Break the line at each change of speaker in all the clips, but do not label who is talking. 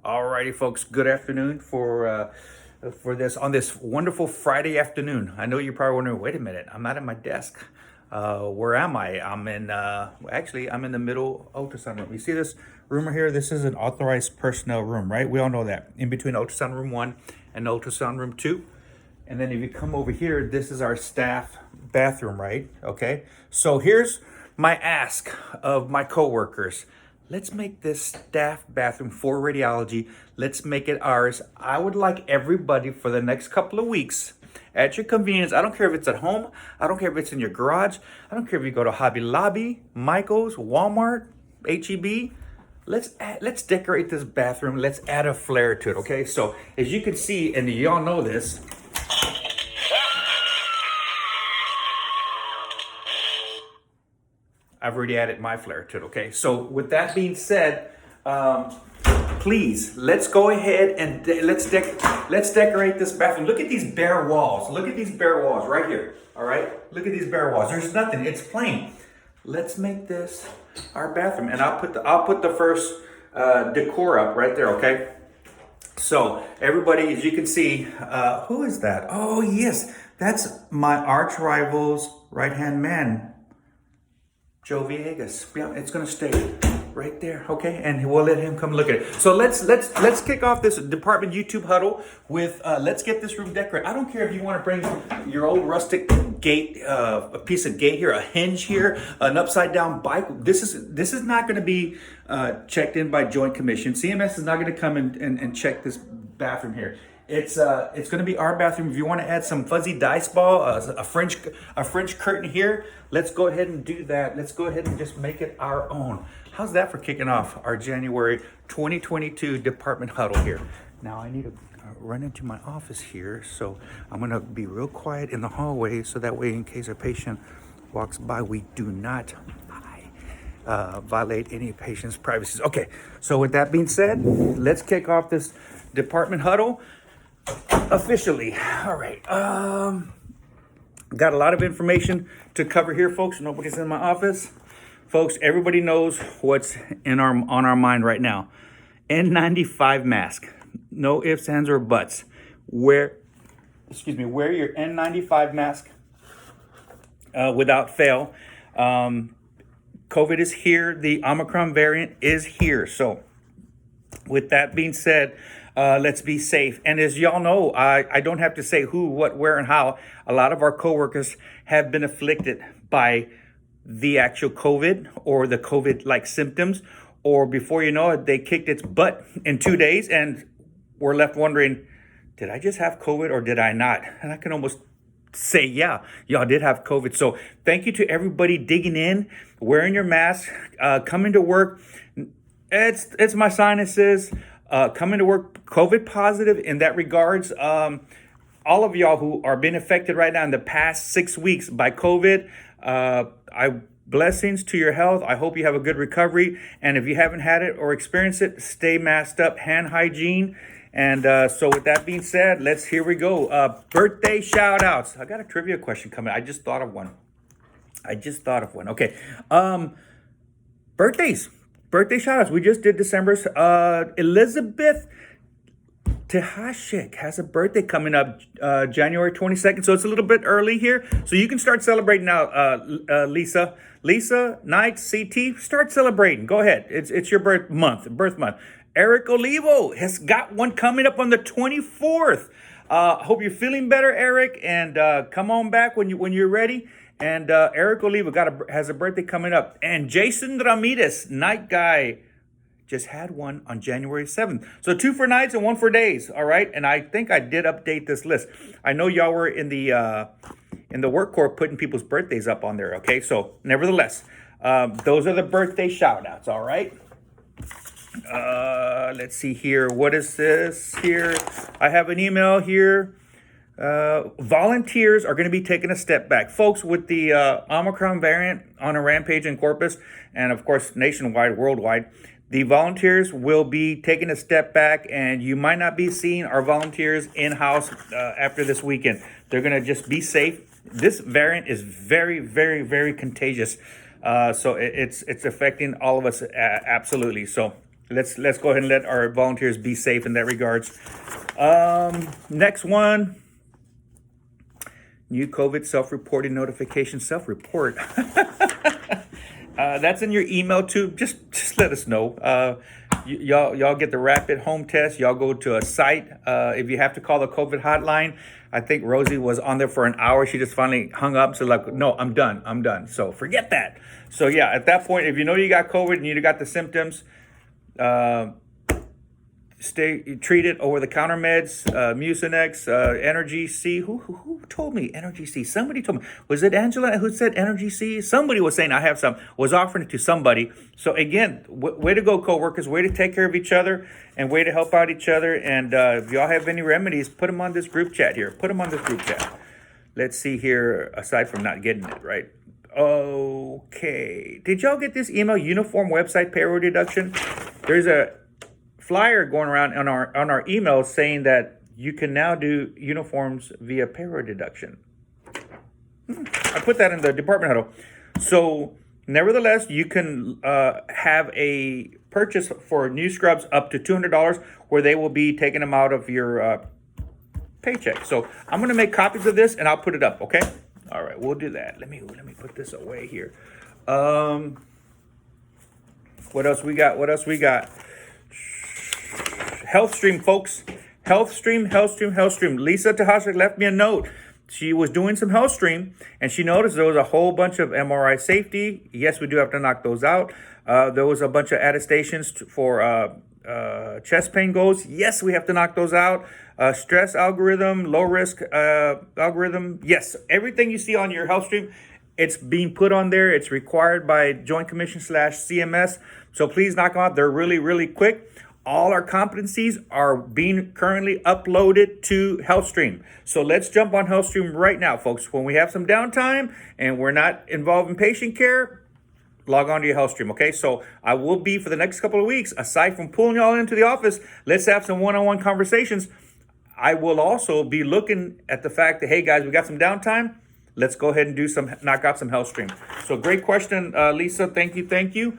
Alrighty, folks. Good afternoon for this on this wonderful Friday afternoon. I know you're probably wondering, wait a minute, I'm not at my desk. Where am I? I'm in the middle ultrasound room. You see this room right here? This is an authorized personnel room, right? We all know that. In between ultrasound room 1 and ultrasound room 2. And then if you come over here, this is our staff bathroom, right? Okay. So here's my ask of my coworkers. Let's make this staff bathroom for radiology. Let's make it ours. I would like everybody for the next couple of weeks at your convenience. I don't care if it's at home. I don't care if it's in your garage. I don't care if you go to Hobby Lobby, Michael's, Walmart, HEB. Let's decorate this bathroom. Let's add a flair to it, okay? So as you can see, and y'all know this, I've already added my flair to it, okay? So with that being said, please, let's go ahead and let's decorate this bathroom. Look at these bare walls. Look at these bare walls right here, all right? Look at these bare walls. There's nothing, it's plain. Let's make this our bathroom. And I'll put the first decor up right there, okay? So everybody, as you can see, who is that? Oh yes, that's my arch rival's right-hand man, Joe Villegas. Yeah, it's gonna stay right there, okay? And we'll let him come look at it. So let's kick off this department YouTube huddle with let's get this room decorated. I don't care if you want to bring your old rustic gate, a piece of gate here, a hinge here, an upside down bike. This is not going to be checked in by Joint Commission. CMS is not going to come and check this bathroom here. It's going to be our bathroom. If you want to add some fuzzy dice ball, a French curtain here, let's go ahead and do that. Let's go ahead and just make it our own. How's that for kicking off our January 2022 department huddle here? Now I need to run into my office here, so I'm going to be real quiet in the hallway, so that way in case a patient walks by, we do not violate any patient's privacy. Okay, so with that being said, let's kick off this department huddle officially. All right. Got a lot of information to cover here, folks. Nobody's in my office. Folks, everybody knows what's on our mind right now. N95 mask. No ifs, ands, or buts. Wear your N95 mask without fail. COVID is here. The Omicron variant is here. So with that being said, let's be safe. And as y'all know, I don't have to say who, what, where, and how. A lot of our coworkers have been afflicted by the actual COVID or the COVID-like symptoms, or before you know it, they kicked its butt in 2 days, and we're left wondering, did I just have COVID or did I not? And I can almost say, yeah, y'all did have COVID. So thank you to everybody digging in, wearing your mask, coming to work. It's my sinuses. Coming to work COVID positive in that regards. All of y'all who are being affected right now in the past 6 weeks by COVID, blessings to your health. I hope you have a good recovery. And if you haven't had it or experienced it, stay masked up, hand hygiene. And so with that being said, here we go. Birthday shout outs. I got a trivia question coming. I just thought of one. Okay. Birthday shout outs. We just did December's. Elizabeth Tehashik has a birthday coming up January 22nd. So it's a little bit early here. So you can start celebrating now, Lisa. Lisa, Knight, CT, start celebrating. Go ahead. It's your birth month. Eric Olivo has got one coming up on the 24th. Hope you're feeling better, Eric, and come on back when you're ready. And Eric Oliva has a birthday coming up. And Jason Ramirez, night guy, just had one on January 7th. So 2 for nights and 1 for days, all right? And I think I did update this list. I know y'all were in the work corps putting people's birthdays up on there, okay? So nevertheless, those are the birthday shout-outs, all right? Let's see here. What is this here? I have an email here. Volunteers are going to be taking a step back. Folks, with the Omicron variant on a rampage in Corpus, and of course nationwide, worldwide, the volunteers will be taking a step back, and you might not be seeing our volunteers in-house after this weekend. They're going to just be safe. This variant is very, very, very contagious. So it's affecting all of us absolutely. So let's go ahead and let our volunteers be safe in that regards. Next one. New COVID self-reporting notification, self-report. That's in your email too. Just let us know. Y'all get the rapid home test. Y'all go to a site. If you have to call the COVID hotline, I think Rosie was on there for an hour. She just finally hung up. So like, no, I'm done. So forget that. So yeah, at that point, if you know you got COVID and you got the symptoms, stay treated over-the-counter meds, Mucinex, Energy C. Who told me Energy C? Somebody told me. Was it Angela who said Energy C? Somebody was saying I have some. Was offering it to somebody. So again, way to go, coworkers. Way to take care of each other and way to help out each other. And if y'all have any remedies, put them on this group chat here. Put them on this group chat. Let's see here. Aside from not getting it right. Okay. Did y'all get this email? Uniform website payroll deduction. There's a flyer going around on our email saying that you can now do uniforms via payroll deduction. I put that in the department huddle. So nevertheless, you can have a purchase for new scrubs up to $200 where they will be taking them out of your paycheck. So I'm going to make copies of this and I'll put it up. Okay. All right. We'll do that. Let me put this away here. What else we got? HealthStream, folks. HealthStream. Lisa Tahasik left me a note. She was doing some HealthStream, and she noticed there was a whole bunch of MRI safety. Yes, we do have to knock those out. There was a bunch of attestations for chest pain goals. Yes, we have to knock those out. Stress algorithm, low risk algorithm. Yes, everything you see on your HealthStream, it's being put on there. It's required by Joint Commission /CMS. So please knock them out. They're really, really quick. All our competencies are being currently uploaded to HealthStream. So let's jump on HealthStream right now, folks. When we have some downtime and we're not involved in patient care, log on to your HealthStream, okay? So I will be, for the next couple of weeks, aside from pulling y'all into the office, let's have some one-on-one conversations. I will also be looking at the fact that, hey, guys, we got some downtime. Let's go ahead and knock out some HealthStream. So great question, Lisa. Thank you.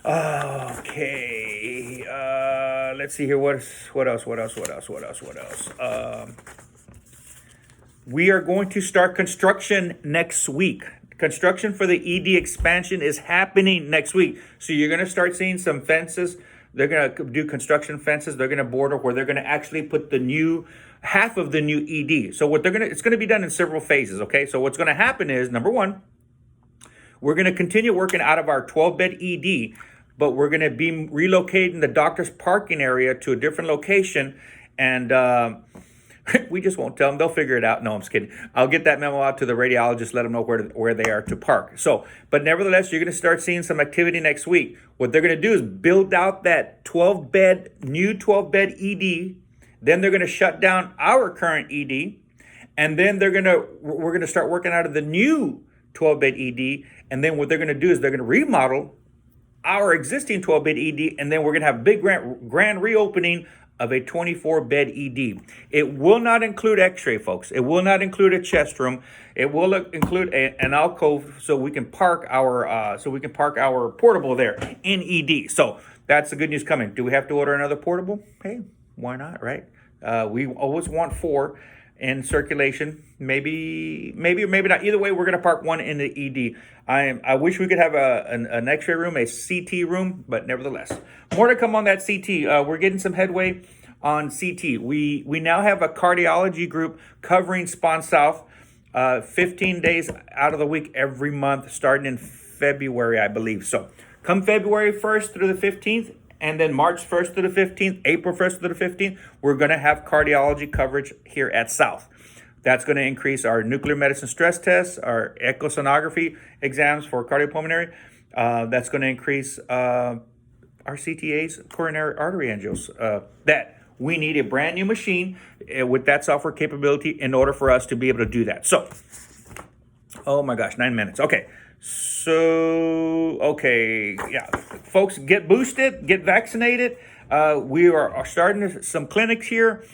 Okay, let's see here. What else? We are going to start construction next week. Construction for the ED expansion is happening next week. So you're going to start seeing some fences. They're going to do construction fences. They're going to border where they're going to actually put half of the new ED. So it's going to be done in several phases. Okay. So what's going to happen is, number one, we're going to continue working out of our 12-bed ED, but we're going to be relocating the doctor's parking area to a different location. And we just won't tell them. They'll figure it out. No, I'm just kidding. I'll get that memo out to the radiologist, let them know where they are to park. So, but nevertheless, you're going to start seeing some activity next week. What they're going to do is build out that new 12-bed ED. Then they're going to shut down our current ED. And then we're going to start working out of the new 12-bed ED. And then what they're going to do is they're going to remodel our existing 12-bed ED, and then we're going to have a big grand reopening of a 24-bed ED. It will not include x-ray, folks. It will not include a chest room. It will include an alcove so we can park our portable there in ED. So that's the good news coming. Do we have to order another portable? Hey, why not, right? We always want 4 in circulation. Maybe or maybe not. Either way, we're going to park one in the ED. I wish we could have an x-ray room, a CT room, but nevertheless. More to come on that CT. We're getting some headway on CT. We now have a cardiology group covering Spawn South 15 days out of the week every month, starting in February, I believe. So come February 1st through the 15th, and then March 1st to the 15th, April 1st to the 15th, we're going to have cardiology coverage here at South. That's going to increase our nuclear medicine stress tests, our echosonography exams for cardiopulmonary. That's going to increase our CTAs, coronary artery angios. That we need a brand new machine with that software capability in order for us to be able to do that. So, oh my gosh, 9 minutes. Okay. Yeah, folks, get boosted, get vaccinated. We are starting some clinics here.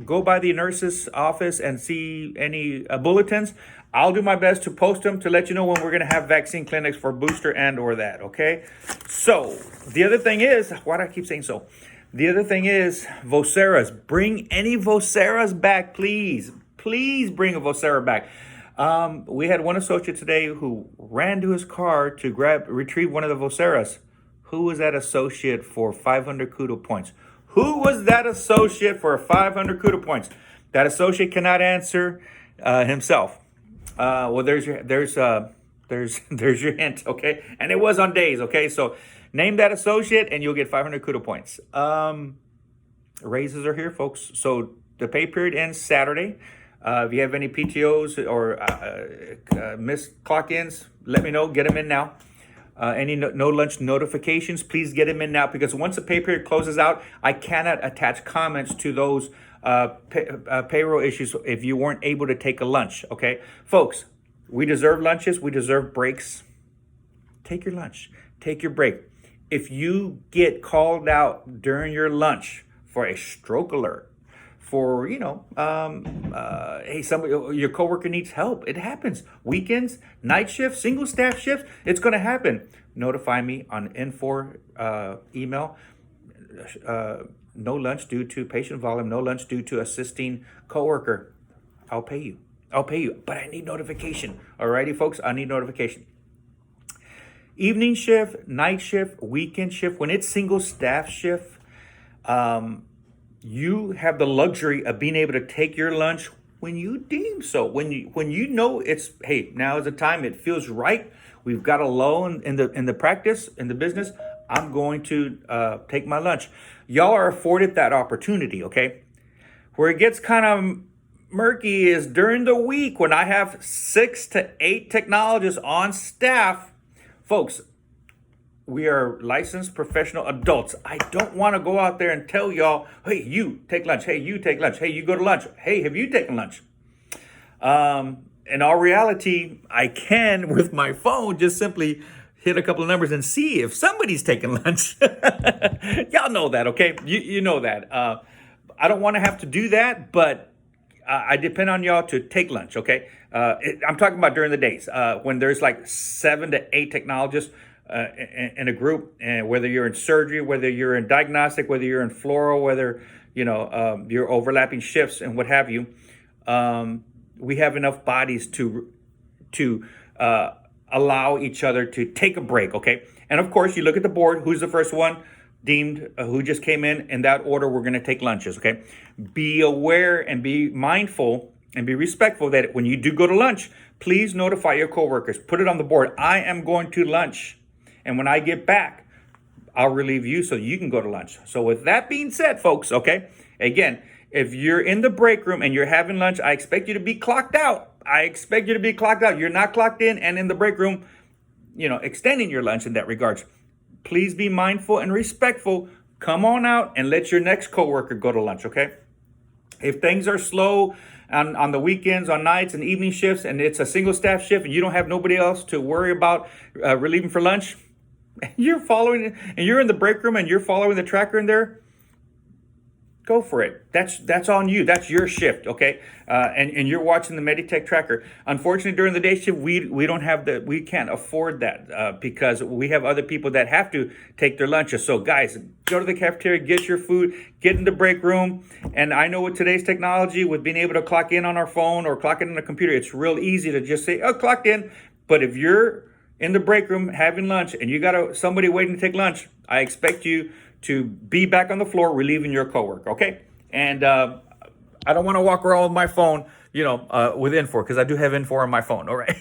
Go by the nurse's office and see any bulletins. I'll do my best to post them to let you know when we're going to have vaccine clinics for booster and or that, okay? So, the other thing is, why do I keep saying so? The other thing is Voceras. Bring any Voceras back, please. Please bring a Vocera back. We had one associate today who ran to his car to retrieve one of the Voceras. Who was that associate for 500 kudo points? Who was that associate for 500 kudo points? That associate cannot answer himself. Well, there's your hint, okay? And it was on days, okay? So name that associate and you'll get 500 kudo points. Raises are here, folks. So the pay period ends Saturday. If you have any PTOs or missed clock-ins, let me know. Get them in now. Any no lunch notifications, please get them in now, because once the pay period closes out, I cannot attach comments to those payroll issues if you weren't able to take a lunch, okay? Folks, we deserve lunches. We deserve breaks. Take your lunch. Take your break. If you get called out during your lunch for a stroke alert, for, hey, somebody, your coworker needs help. It happens. Weekends, night shifts, single staff shifts, it's going to happen. Notify me on N4 email. No lunch due to patient volume, no lunch due to assisting coworker. I'll pay you. But I need notification. Alrighty, folks, I need notification. Evening shift, night shift, weekend shift, when it's single staff shift, you have the luxury of being able to take your lunch when you deem so. When you know it's, hey, now is the time. It feels right. We've got a lull in the practice, in the business. I'm going to take my lunch. Y'all are afforded that opportunity, okay? Where it gets kind of murky is during the week when I have 6 to 8 technologists on staff. Folks, we are licensed professional adults. I don't want to go out there and tell y'all, hey, you take lunch. Hey, you take lunch. Hey, you go to lunch. Hey, have you taken lunch? In all reality, I can, with my phone, just simply hit a couple of numbers and see if somebody's taking lunch. Y'all know that, okay? You know that. I don't want to have to do that, but I depend on y'all to take lunch, okay? I'm talking about during the days when there's like 7 to 8 technologists in a group, and whether you're in surgery, whether you're in diagnostic, whether you're in floral, whether you're overlapping shifts and what have you, we have enough bodies to allow each other to take a break, okay? And of course, you look at the board. Who's the first one deemed? Who just came in that order? We're going to take lunches, okay? Be aware and be mindful and be respectful that when you do go to lunch, please notify your coworkers. Put it on the board. I am going to lunch. And when I get back, I'll relieve you so you can go to lunch. So with that being said, folks, okay, again, if you're in the break room and you're having lunch, I expect you to be clocked out. You're not clocked in and in the break room, extending your lunch in that regards. Please be mindful and respectful. Come on out and let your next coworker go to lunch, okay? If things are slow on the weekends, on nights and evening shifts, and it's a single staff shift and you don't have nobody else to worry about relieving for lunch, you're following, and you're in the break room and you're following the tracker in there, go for it. That's on you. That's your shift, okay? And you're watching the Meditech tracker. Unfortunately, during the day shift, we don't have we can't afford that because we have other people that have to take their lunches. So guys, go to the cafeteria, get your food, get in the break room. And I know with today's technology, with being able to clock in on our phone or clock in on a computer, it's real easy to just say, oh, clocked in. But if you're in the break room having lunch and you got somebody waiting to take lunch, I expect you to be back on the floor relieving your coworker, okay? And I don't want to walk around with my phone, with N4, because I do have N4 on my phone, all right?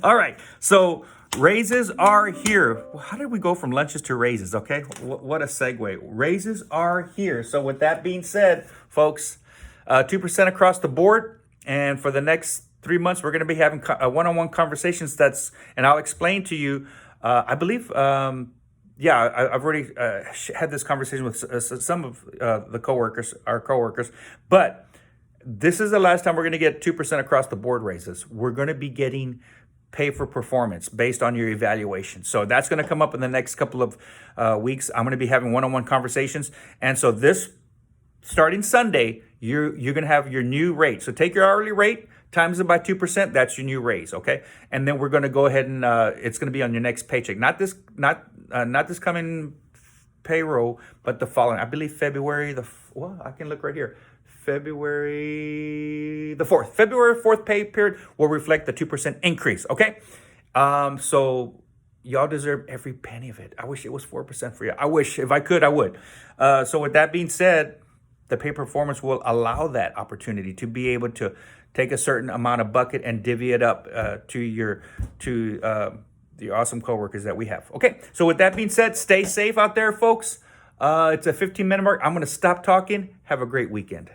All right, so raises are here. How did we go from lunches to raises, okay? What a segue. Raises are here. So with that being said, folks, 2% across the board, and for the next 3 months, we're going to be having one-on-one conversations. And I'll explain to you, I believe, I've already had this conversation with some of our coworkers, but this is the last time we're going to get 2% across the board raises. We're going to be getting pay for performance based on your evaluation. So that's going to come up in the next couple of weeks. I'm going to be having one-on-one conversations. And so starting Sunday, you're going to have your new rate. So take your hourly rate, times it by 2%, that's your new raise, okay? And then we're going to go ahead and it's going to be on your next paycheck. Not this coming payroll, but the following. I believe February well, I can look right here. February the 4th. February 4th pay period will reflect the 2% increase, okay? So y'all deserve every penny of it. I wish it was 4% for you. I wish, if I could, I would. So with that being said, the pay performance will allow that opportunity to be able to take a certain amount of bucket and divvy it up to the awesome coworkers that we have. Okay, so with that being said, stay safe out there, folks. It's a 15-minute mark. I'm going to stop talking. Have a great weekend.